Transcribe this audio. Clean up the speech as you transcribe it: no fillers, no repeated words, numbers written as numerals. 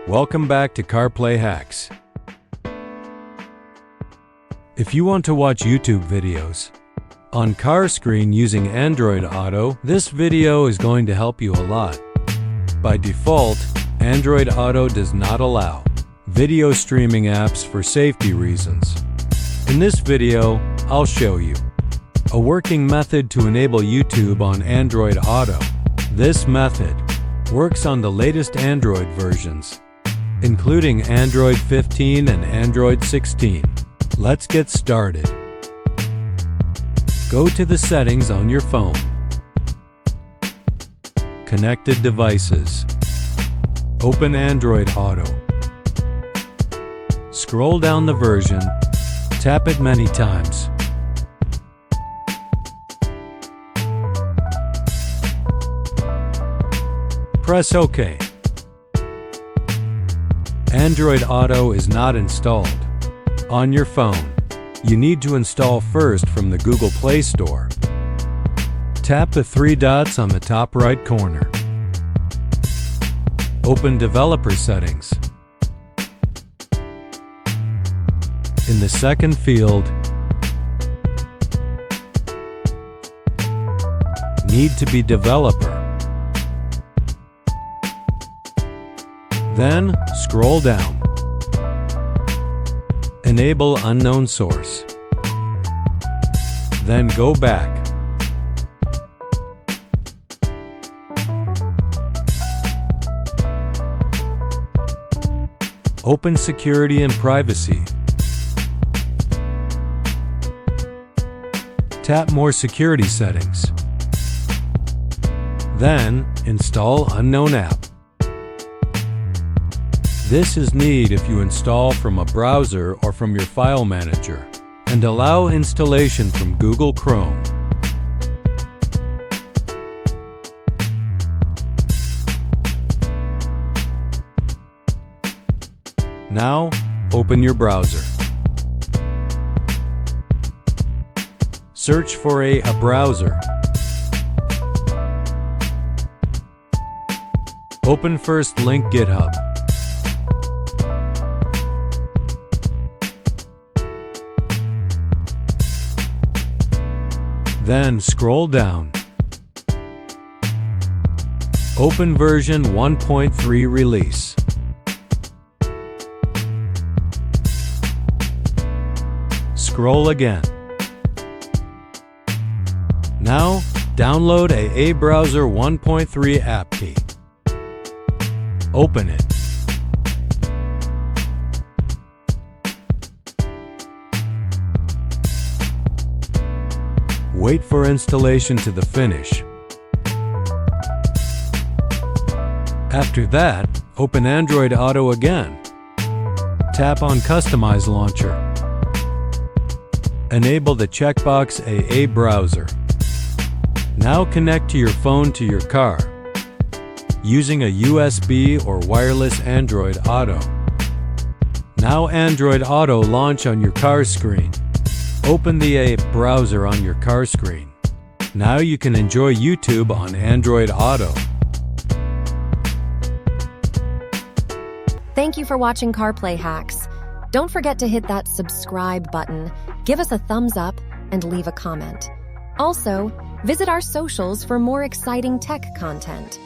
Welcome back to CarPlay Hacks. If you want to watch YouTube videos on car screen using Android Auto, this video is going to help you a lot. By default, Android Auto does not allow video streaming apps for safety reasons. In this video, I'll show you a working method to enable YouTube on Android Auto. This method works on the latest Android versions, including Android 15 and Android 16. Let's get started. Go to the settings on your phone. Connected devices. Open Android Auto. Scroll down the version. Tap it many times. Press OK. Android Auto is not installed on your phone. You need to install first from the Google Play Store. Tap the three dots on the top right corner. Open Developer Settings. In the second field, Need to be developer. Then, scroll down. Enable unknown source. Then go back. Open Security and Privacy. Tap More Security Settings. Then, install Unknown App. This is neat if you install from a browser or from your file manager, and allow installation from Google Chrome. Now, open your browser. Search for a browser. Open first link GitHub. Then scroll down. Open version 1.3 release. Scroll again. Now, download a browser 1.3 app key. Open it. Wait for installation to the finish. After that, open Android Auto again. Tap on Customize Launcher. Enable the checkbox AA browser. Now connect to your phone to your car using a USB or wireless Android Auto. Now Android Auto launch on your car screen. Open the A browser on your car screen. Now you can enjoy YouTube on Android Auto. Thank you for watching CarPlay Hacks. Don't forget to hit that subscribe button, give us a thumbs up, and leave a comment. Also, visit our socials for more exciting tech content.